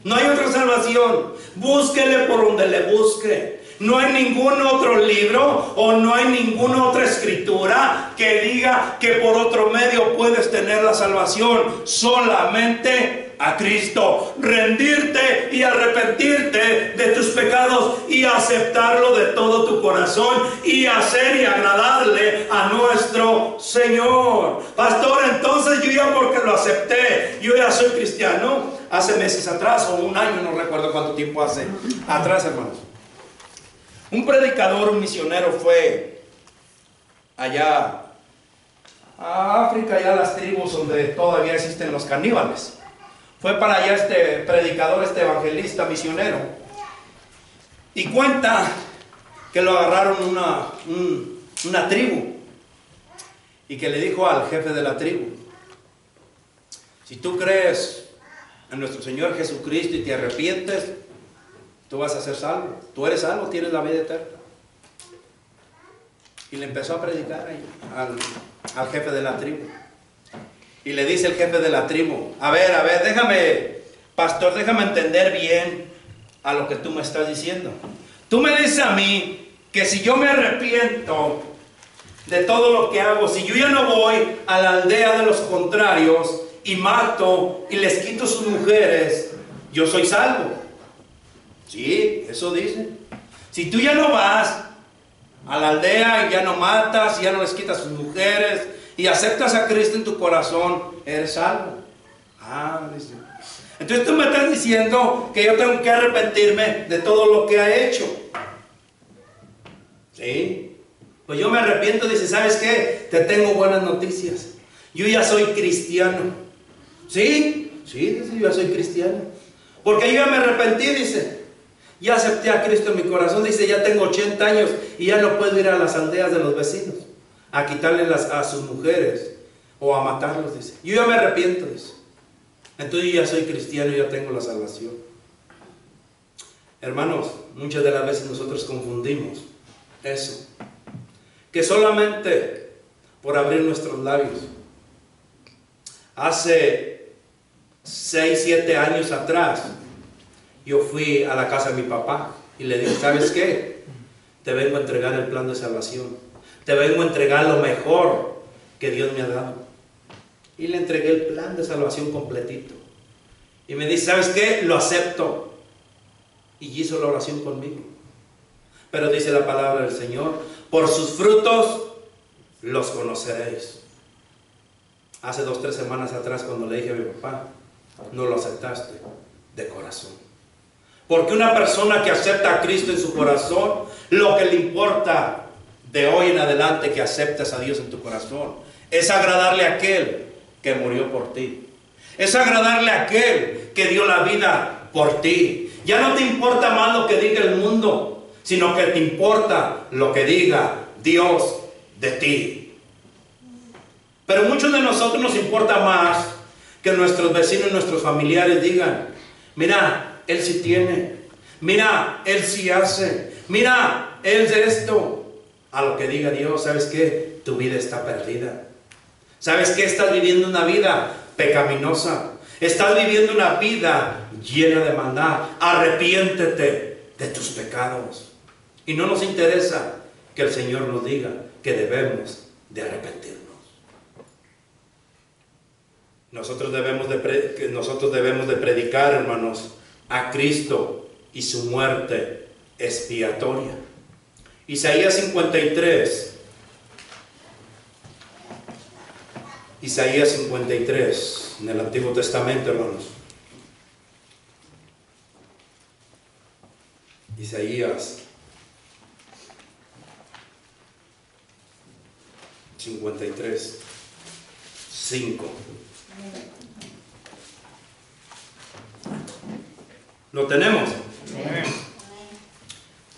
No hay otra salvación. Búsquele por donde le busque. No hay ningún otro libro o no hay ninguna otra escritura que diga que por otro medio puedes tener la salvación. Solamente a Cristo. Rendirte y arrepentirte de tus pecados y aceptarlo de todo tu corazón y hacer y agradarle a nuestro Señor. Pastor, entonces yo ya porque lo acepté, yo ya soy cristiano. Hace meses atrás o un año, no recuerdo cuánto tiempo hace atrás, hermanos, un predicador, un misionero fue allá a África, allá a las tribus donde todavía existen los caníbales. Fue para allá este predicador, este evangelista, misionero, y cuenta que lo agarraron una tribu y que le dijo al jefe de la tribu: si tú crees en nuestro Señor Jesucristo y te arrepientes, tú vas a ser salvo. Tú eres salvo, tienes la vida eterna. Y le empezó a predicar ahí al jefe de la tribu. Y le dice el jefe de la tribu: a ver, déjame, pastor, déjame entender bien a lo que tú me estás diciendo. Tú me dices a mí que si yo me arrepiento de todo lo que hago, si yo ya no voy a la aldea de los contrarios y mato y les quito sus mujeres, yo soy salvo. Sí, eso dice. Si tú ya no vas a la aldea y ya no matas y ya no les quitas sus mujeres y aceptas a Cristo en tu corazón, eres salvo. Ah, dice. Entonces tú me estás diciendo que yo tengo que arrepentirme de todo lo que he hecho. Sí. Pues yo me arrepiento. Dice: ¿sabes qué? Te tengo buenas noticias. Yo ya soy cristiano. ¿Sí? Sí, dice, yo ya soy cristiano. Porque yo ya me arrepentí, dice. Ya acepté a Cristo en mi corazón. Dice: ya tengo 80 años y ya no puedo ir a las aldeas de los vecinos a quitarle a sus mujeres o a matarlos, dice. Yo ya me arrepiento, dice. Entonces yo ya soy cristiano y ya tengo la salvación. Hermanos, muchas de las veces nosotros confundimos eso. Que solamente por abrir nuestros labios. Hace 6, 7 años atrás, yo fui a la casa de mi papá y le dije: ¿sabes qué? Te vengo a entregar el plan de salvación. Te vengo a entregar lo mejor que Dios me ha dado. Y le entregué el plan de salvación completito. Y me dice: ¿sabes qué? Lo acepto. Y hizo la oración conmigo. Pero dice la palabra del Señor: por sus frutos los conoceréis. Hace 2, 3 semanas atrás, cuando le dije a mi papá, no lo aceptaste de corazón. Porque una persona que acepta a Cristo en su corazón, lo que le importa de hoy en adelante que aceptes a Dios en tu corazón es agradarle a aquel que murió por ti. Es agradarle a aquel que dio la vida por ti. Ya no te importa más lo que diga el mundo, sino que te importa lo que diga Dios de ti. Pero muchos de nosotros nos importa más que nuestros vecinos y nuestros familiares digan: mira, él sí tiene, mira, él sí hace, mira, él es esto. A lo que diga Dios: ¿sabes qué? Tu vida está perdida. ¿Sabes qué? Estás viviendo una vida pecaminosa. Estás viviendo una vida llena de maldad. Arrepiéntete de tus pecados. Y no nos interesa que el Señor nos diga que debemos de arrepentirnos. Nosotros debemos de predicar, hermanos, a Cristo y su muerte expiatoria. Isaías 53. Isaías 53, en el Antiguo Testamento, hermanos. Isaías 53, 5. ¿Lo tenemos?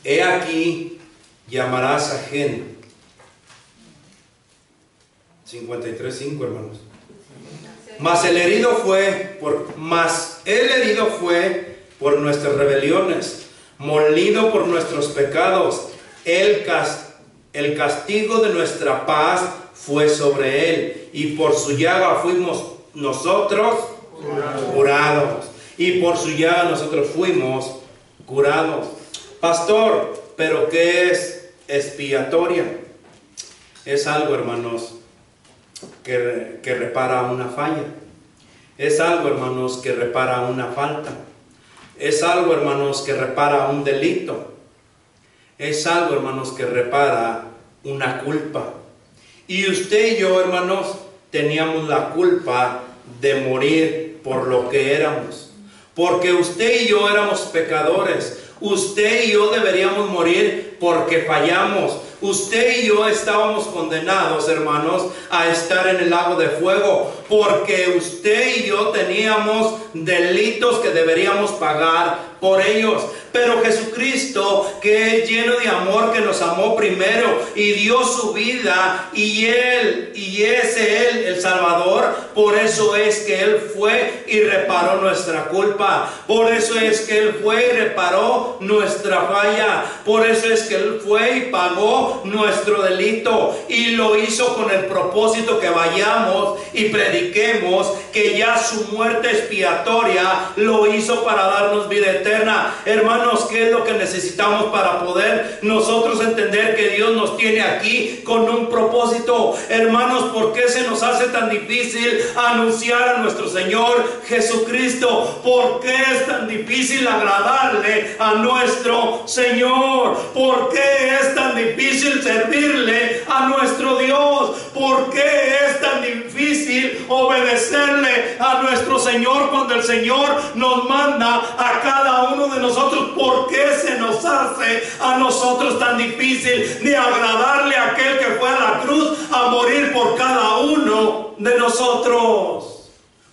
He aquí, llamarás a gente. 53:5, hermanos. Mas el herido fue por nuestras rebeliones, molido por nuestros pecados. El castigo de nuestra paz fue sobre él, y por su llaga fuimos nosotros curados. Y por su llaga nosotros fuimos curados. Pastor, ¿pero qué es expiatoria? Es algo, hermanos, que repara una falla. Es algo, hermanos, que repara una falta. Es algo, hermanos, que repara un delito. Es algo, hermanos, que repara una culpa. Y usted y yo, hermanos, teníamos la culpa de morir por lo que éramos. Porque usted y yo éramos pecadores. Usted y yo deberíamos morir porque fallamos. Usted y yo estábamos condenados, hermanos, a estar en el lago de fuego, porque usted y yo teníamos delitos que deberíamos pagar por ellos. Pero Jesucristo, que es lleno de amor, que nos amó primero y dio su vida, y es Él el Salvador, por eso es que Él fue y reparó nuestra culpa. Por eso es que Él fue y reparó nuestra falla. Por eso es que Él fue y pagó nuestro delito, y lo hizo con el propósito que vayamos y prediquemos que ya su muerte expiatoria lo hizo para darnos vida eterna. Hermanos, ¿qué es lo que necesitamos para poder nosotros entender que Dios nos tiene aquí con un propósito? Hermanos, ¿por qué se nos hace tan difícil anunciar a nuestro Señor Jesucristo? ¿Por qué es tan difícil agradarle a nuestro Señor? ¿Por qué es tan difícil servirle a nuestro Dios? ¿Por qué es tan difícil obedecerle a nuestro Señor cuando el Señor nos manda a cada uno de nosotros? ¿Por qué se nos hace a nosotros tan difícil de agradarle a aquel que fue a la cruz a morir por cada uno de nosotros?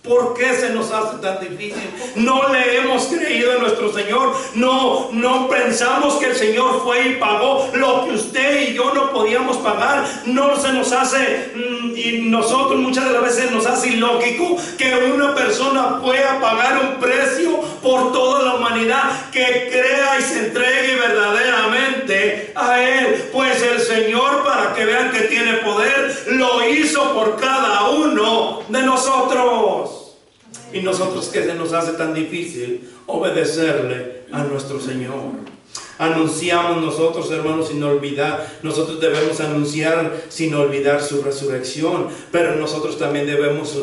¿Por qué se nos hace tan difícil? No le hemos creído a nuestro Señor. No pensamos que el Señor fue y pagó lo que usted y yo no podíamos pagar. No se nos hace, y nosotros muchas de las veces nos hace ilógico que una persona pueda pagar un precio por toda la humanidad, que crea y se entregue verdaderamente a Él. Pues el Señor, para que vean que tiene poder, lo hizo por cada uno de nosotros. Y nosotros, ¿qué se nos hace tan difícil obedecerle a nuestro Señor? Anunciamos nosotros, hermanos, sin olvidar. Nosotros debemos anunciar sin olvidar su resurrección, pero nosotros también debemos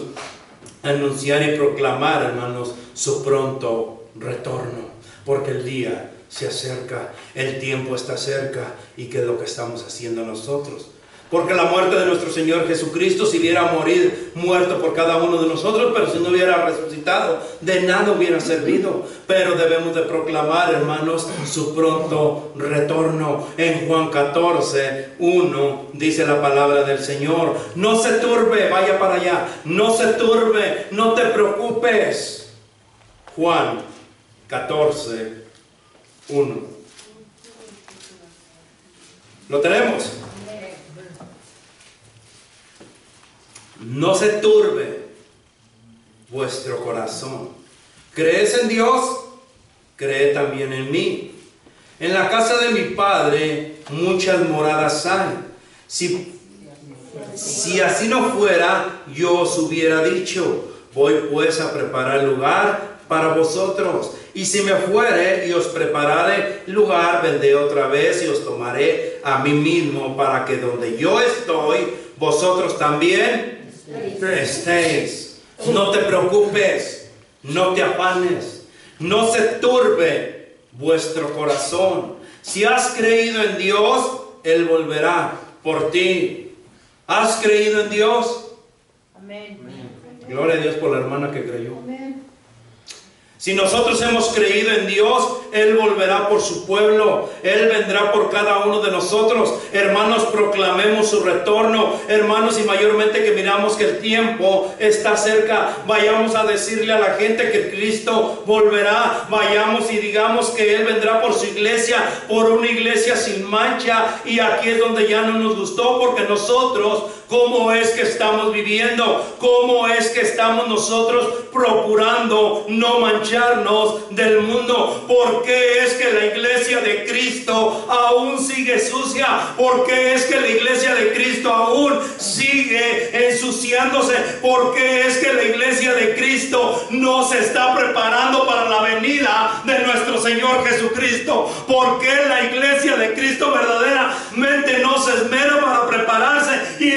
anunciar y proclamar, hermanos, su pronto retorno, porque el día se acerca, el tiempo está cerca. ¿Y qué es lo que estamos haciendo nosotros? Porque la muerte de nuestro Señor Jesucristo, si hubiera muerto por cada uno de nosotros, pero si no hubiera resucitado, de nada hubiera servido. Pero debemos de proclamar, hermanos, su pronto retorno. En Juan 14:1 dice la palabra del Señor: no se turbe, vaya para allá, no se turbe, no te preocupes. Juan 14:1. ¿Lo tenemos? No se turbe vuestro corazón. ¿Crees en Dios? Cree también en mí. En la casa de mi Padre muchas moradas hay. Si así no fuera, yo os hubiera dicho: voy pues a preparar lugar para vosotros. Y si me fuere y os preparare lugar, vendré otra vez y os tomaré a mí mismo, para que donde yo estoy, vosotros también estéis. No te preocupes, no te afanes, no se turbe vuestro corazón. Si has creído en Dios, Él volverá por ti. ¿Has creído en Dios? Amén. Gloria a Dios por la hermana que creyó. Amén. Si nosotros hemos creído en Dios, Él volverá por su pueblo. Él vendrá por cada uno de nosotros. Hermanos, proclamemos su retorno. Hermanos, y mayormente que miramos que el tiempo está cerca, vayamos a decirle a la gente que Cristo volverá. Vayamos y digamos que Él vendrá por su iglesia, por una iglesia sin mancha. Y aquí es donde ya no nos gustó, porque nosotros, ¿cómo es que estamos viviendo? ¿Cómo es que estamos nosotros procurando no mancharnos del mundo? ¿Por qué es que la iglesia de Cristo aún sigue sucia? ¿Por qué es que la iglesia de Cristo aún sigue ensuciándose? ¿Por qué es que la iglesia de Cristo no se está preparando para la venida de nuestro Señor Jesucristo? ¿Por qué la iglesia de Cristo verdaderamente no se esmera para prepararse y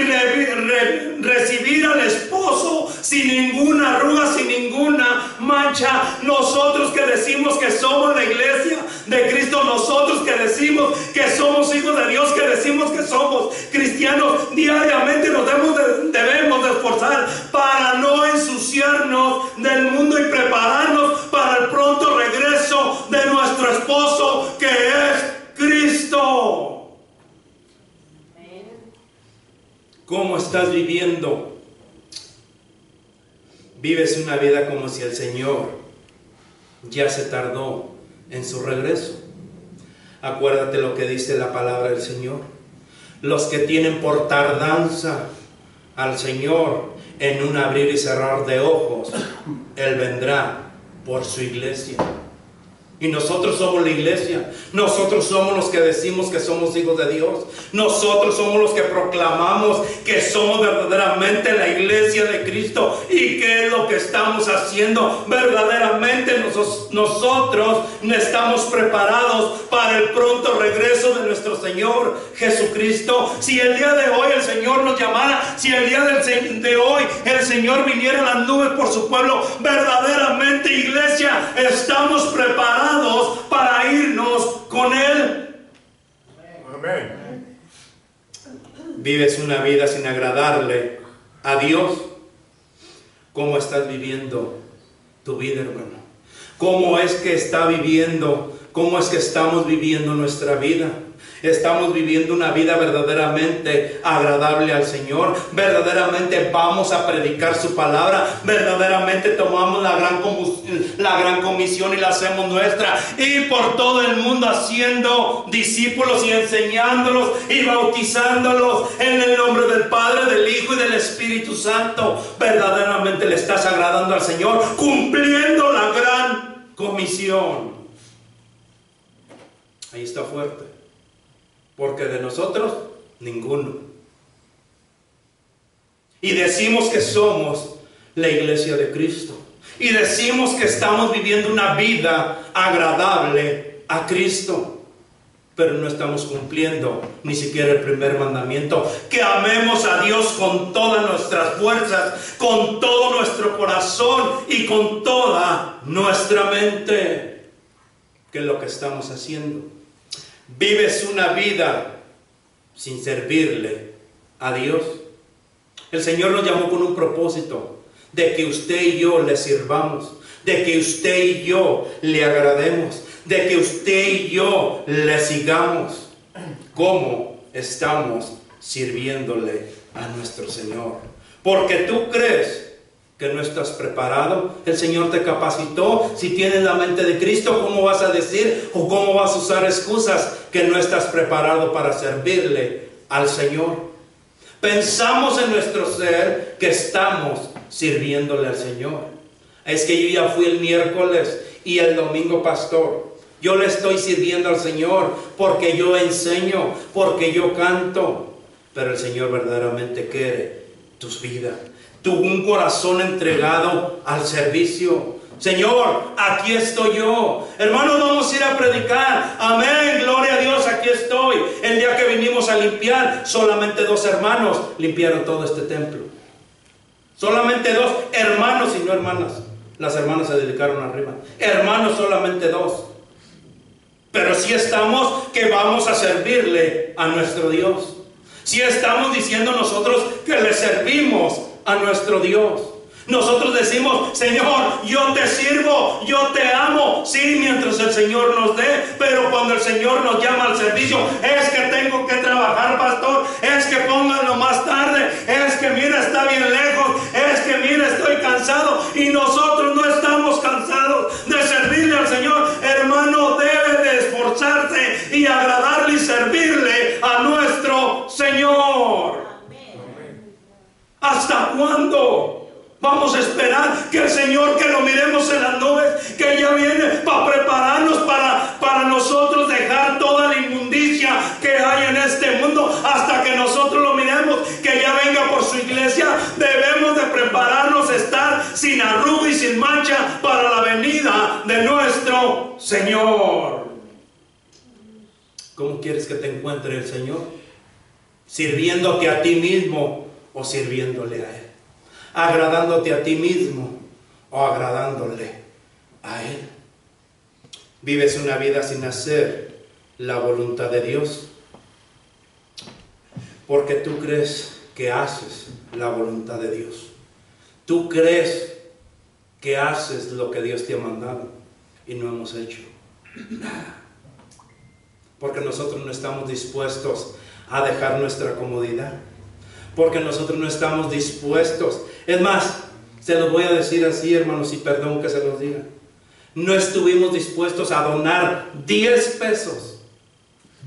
recibir al esposo sin ninguna arruga, sin ninguna mancha? Nosotros que decimos que somos la iglesia de Cristo, nosotros que decimos que somos hijos de Dios, que decimos que somos cristianos, diariamente nos debemos de esforzar para no ensuciarnos del mundo y prepararnos para el pronto regreso de nuestro esposo, que es Cristo. ¿Cómo estás viviendo? ¿Vives una vida como si el Señor ya se tardó en su regreso? Acuérdate lo que dice la palabra del Señor. Los que tienen por tardanza al Señor en un abrir y cerrar de ojos, Él vendrá por su iglesia. Y nosotros somos la iglesia. Nosotros somos los que decimos que somos hijos de Dios. Nosotros somos los que proclamamos que somos verdaderamente la iglesia de Cristo. ¿Y qué es lo que estamos haciendo? Verdaderamente nosotros estamos preparados para el pronto regreso de nuestro Señor Jesucristo. Si el día de hoy el Señor nos llamara, si el día de hoy el Señor viniera en las nubes por su pueblo, verdaderamente, iglesia, estamos preparados para irnos con Él. Amén. ¿Vives una vida sin agradarle a Dios? ¿Cómo estás viviendo tu vida, hermano? ¿Cómo es que está viviendo? ¿Cómo es que estamos viviendo nuestra vida? Estamos viviendo una vida verdaderamente agradable al Señor. Verdaderamente vamos a predicar su palabra. Verdaderamente tomamos la gran comisión y la hacemos nuestra. Y por todo el mundo haciendo discípulos y enseñándolos y bautizándolos en el nombre del Padre, del Hijo y del Espíritu Santo. Verdaderamente le estás agradando al Señor, cumpliendo la gran comisión. Ahí está fuerte. Porque de nosotros, ninguno. Y decimos que somos la iglesia de Cristo. Y decimos que estamos viviendo una vida agradable a Cristo. Pero no estamos cumpliendo ni siquiera el primer mandamiento. Que amemos a Dios con todas nuestras fuerzas, con todo nuestro corazón y con toda nuestra mente. ¿Qué es lo que estamos haciendo? ¿Vives una vida sin servirle a Dios? El Señor nos llamó con un propósito, de que usted y yo le sirvamos, de que usted y yo le agrademos, de que usted y yo le sigamos. ¿Cómo estamos sirviéndole a nuestro Señor? Porque tú crees que no estás preparado. El Señor te capacitó. Si tienes la mente de Cristo, ¿cómo vas a decir o cómo vas a usar excusas que no estás preparado para servirle al Señor? Pensamos en nuestro ser que estamos sirviéndole al Señor. Es que yo ya fui el miércoles y el domingo pastor. Yo le estoy sirviendo al Señor porque yo enseño, porque yo canto. Pero el Señor verdaderamente quiere tus vidas. Un corazón entregado al servicio. Señor, aquí estoy yo. Hermanos, vamos a ir a predicar. Amén, gloria a Dios, aquí estoy. El día que vinimos a limpiar, solamente 2 hermanos limpiaron todo este templo. Solamente 2 hermanos y no hermanas. Las hermanas se dedicaron arriba. Hermanos, solamente 2. Pero sí estamos que vamos a servirle a nuestro Dios. Sí estamos diciendo nosotros que le servimos a nuestro Dios. Nosotros decimos, Señor, yo te sirvo, yo te amo. Sí, mientras el Señor nos dé, pero cuando el Señor nos llama al servicio, es que tengo que trabajar, pastor, es que pónganlo más tarde, es que mira, está bien lejos, es que mira, estoy cansado. Y nosotros no estamos cansados de servirle al Señor. Hermano, debe de esforzarse y agradarle y servirle a nuestro Señor. ¿Hasta cuándo vamos a esperar que el Señor, que lo miremos en las nubes, que ya viene para prepararnos para nosotros dejar toda la inmundicia que hay en este mundo? Hasta que nosotros lo miremos, que ya venga por su iglesia, debemos de prepararnos, estar sin arruga y sin mancha para la venida de nuestro Señor. ¿Cómo quieres que te encuentre el Señor? ¿Sirviéndote a ti mismo o sirviéndole a Él? ¿Agradándote a ti mismo o agradándole a Él? ¿Vives una vida sin hacer la voluntad de Dios? Porque tú crees que haces la voluntad de Dios. Tú crees que haces lo que Dios te ha mandado y no hemos hecho nada. Porque nosotros no estamos dispuestos a dejar nuestra comodidad. Porque nosotros no estamos dispuestos. Es más, se los voy a decir así, hermanos, y perdón que se los diga. No estuvimos dispuestos a donar 10 pesos.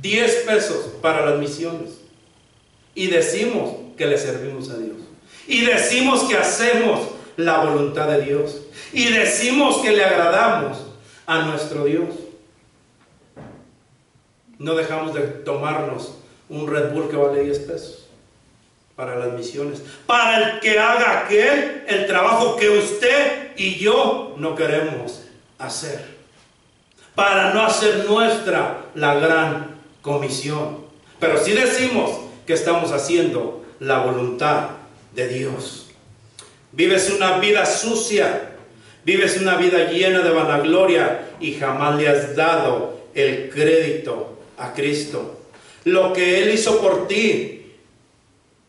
10 pesos para las misiones. Y decimos que le servimos a Dios. Y decimos que hacemos la voluntad de Dios. Y decimos que le agradamos a nuestro Dios. No dejamos de tomarnos un Red Bull que vale 10 pesos para las misiones, para el que haga aquel el trabajo que usted y yo no queremos hacer, para no hacer nuestra la gran comisión. Pero sí decimos que estamos haciendo la voluntad de Dios. Vives una vida sucia, vives una vida llena de vanagloria y jamás le has dado el crédito a Cristo. Lo que Él hizo por ti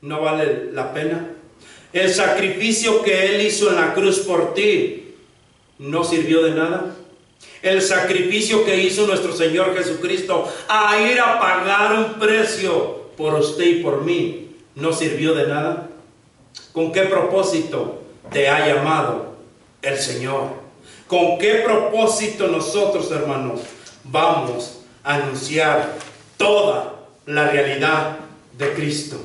no vale la pena. El sacrificio que Él hizo en la cruz por ti no sirvió de nada. El sacrificio que hizo nuestro Señor Jesucristo a ir a pagar un precio por usted y por mí no sirvió de nada. ¿Con qué propósito te ha llamado el Señor? ¿Con qué propósito nosotros, hermanos, vamos a anunciar toda la realidad de Cristo?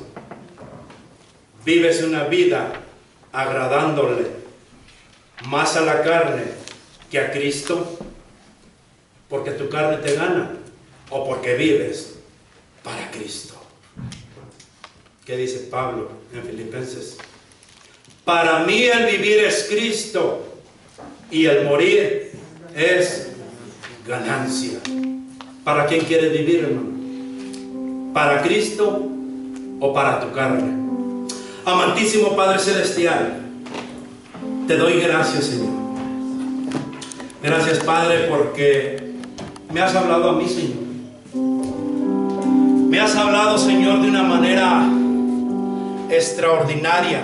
Vives una vida agradándole más a la carne que a Cristo, porque tu carne te gana o porque vives para Cristo. ¿Qué dice Pablo en Filipenses? Para mí el vivir es Cristo y el morir es ganancia. ¿Para quién quieres vivir, hermano? ¿Para Cristo o para tu carne? Amantísimo Padre Celestial, te doy gracias, Señor. Gracias, Padre, porque me has hablado a mí, Señor. Me has hablado, Señor, de una manera extraordinaria.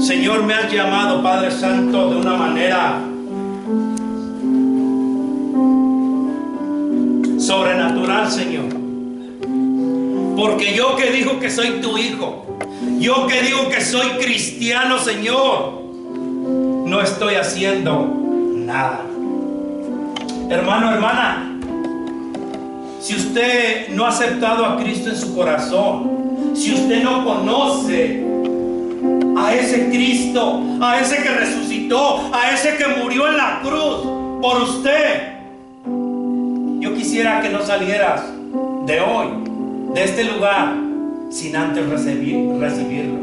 Señor, me has llamado, Padre Santo, de una manera sobrenatural, Señor. Porque yo que digo que soy tu hijo, yo que digo que soy cristiano, Señor, no estoy haciendo nada. Hermano, hermana, si usted no ha aceptado a Cristo en su corazón, si usted no conoce a ese Cristo, a ese que resucitó, a ese que murió en la cruz por usted, yo quisiera que no salieras de hoy, de este lugar, sin antes recibirlo.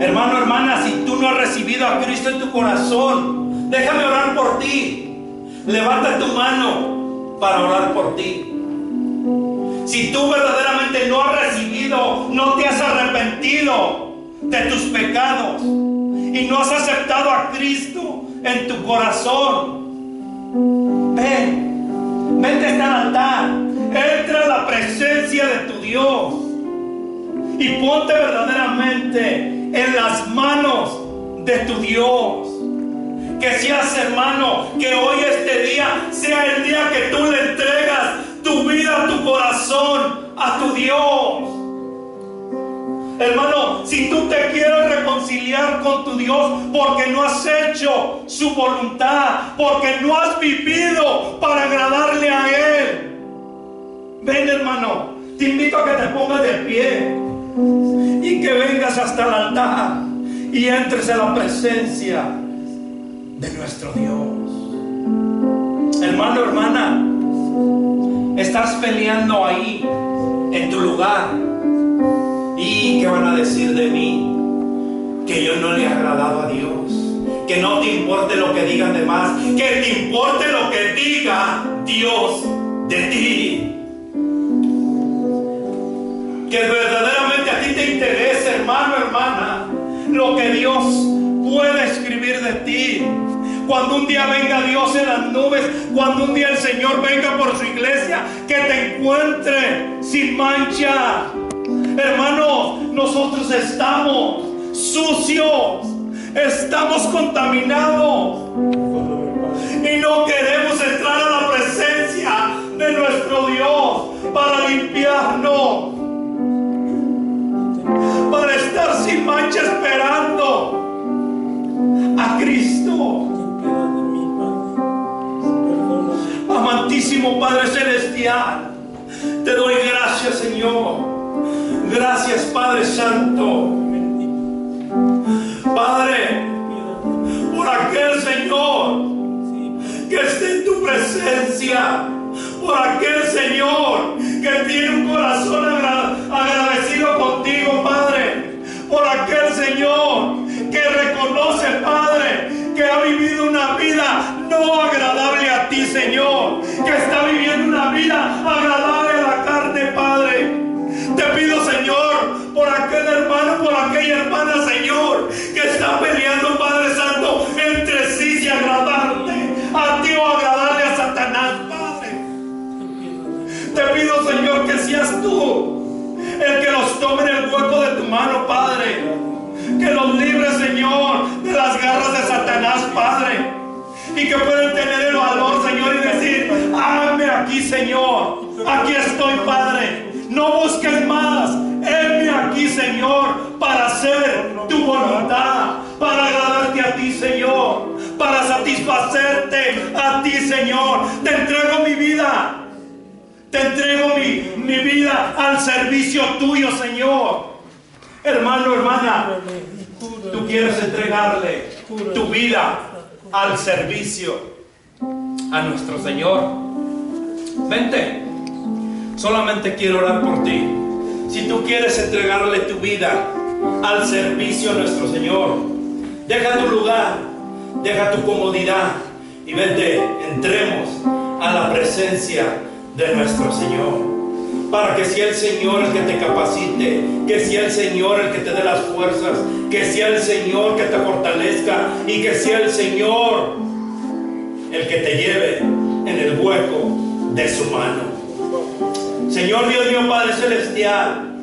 Hermano, hermana, si tú no has recibido a Cristo en tu corazón, déjame orar por ti. Levanta tu mano para orar por ti. Si tú verdaderamente no has recibido, no te has arrepentido de tus pecados y no has aceptado a Cristo en tu corazón, vente hasta el altar, entra a la presencia de tu Dios y ponte verdaderamente en las manos de tu Dios. Que seas, hermano, que hoy este día sea el día que tú le entregas tu vida, tu corazón a tu Dios. Hermano, si tú te quieres reconciliar con tu Dios porque no has hecho su voluntad, porque no has vivido para agradarle a Él, ven, hermano, te invito a que te pongas de pie y que vengas hasta el altar y entres en la presencia de nuestro Dios. Hermano, hermana, estás peleando ahí en tu lugar. ¿Y qué van a decir de mí? Que yo no le he agradado a Dios. Que no te importe lo que digan demás, que te importe lo que diga Dios de ti. Que verdaderamente a ti te interese, hermano, hermana, lo que Dios puede escribir de ti. Cuando un día venga Dios en las nubes, cuando un día el Señor venga por su iglesia, que te encuentre sin mancha. Hermanos, nosotros estamos sucios, estamos contaminados y no queremos entrar a la presencia de nuestro Dios para limpiarnos, para estar sin mancha esperando a Cristo. Amantísimo Padre Celestial, te doy gracias, Señor. Gracias, Padre Santo. Padre, por aquel Señor que esté en tu presencia, por aquel Señor que tiene un corazón agradecido contigo, Padre, por aquel Señor que reconoce, Padre, que ha vivido una vida no agradable a ti, Señor, que está viviendo una vida agradable a la carne, Padre. Te pido, Señor, por aquel hermano, por aquella hermana, Señor, que está peleando, Padre Santo, entre sí, si agradarte a ti o agradarle a Satanás, Padre. Te pido, Señor, que seas tú el que los tome en el hueco de tu mano, Padre. Que los libres, Señor, de las garras de Satanás, Padre. Y que puedan tener el valor, Señor, y decir: hágame aquí, Señor. Aquí estoy, Padre. No busques más. Heme aquí, Señor, para hacer tu voluntad, para agradarte a ti, Señor, para satisfacerte a ti, Señor. Te entrego mi vida. Te entrego mi vida al servicio tuyo, Señor. Hermano, hermana, tú quieres entregarle tu vida al servicio a nuestro Señor. Vente. Solamente quiero orar por ti. Si tú quieres entregarle tu vida al servicio a nuestro Señor, deja tu lugar, deja tu comodidad y vente, entremos a la presencia de nuestro Señor. Para que sea el Señor el que te capacite, que sea el Señor el que te dé las fuerzas, que sea el Señor que te fortalezca y que sea el Señor el que te lleve en el hueco de su mano. Señor Dios mío, Padre Celestial,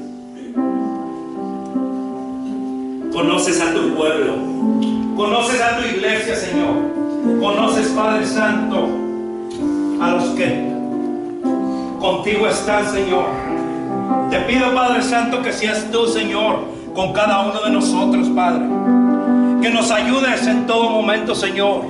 conoces a tu pueblo, conoces a tu iglesia, Señor, conoces, Padre Santo, a los que contigo están, Señor. Te pido, Padre Santo, que seas tú, Señor, con cada uno de nosotros, Padre. Que nos ayudes en todo momento, Señor.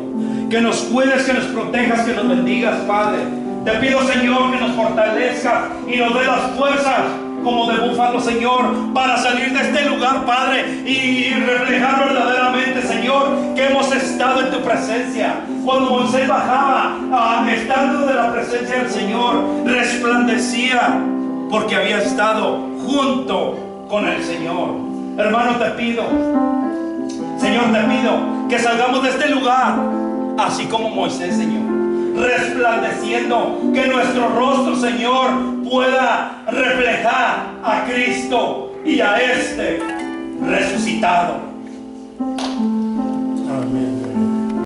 Que nos cuides, que nos protejas, que nos bendigas, Padre. Te pido, Señor, que nos fortalezcas y nos dé las fuerzas como de búfalo, Señor, para salir de este lugar, Padre, y reflejar verdaderamente, Señor, que hemos estado en tu presencia. Cuando Moisés bajaba, estando de la presencia del Señor, resplandecía porque había estado junto con el Señor. Hermano, te pido, Señor, te pido que salgamos de este lugar así como Moisés, Señor, resplandeciendo, que nuestro rostro, Señor, pueda reflejar a Cristo y a este resucitado.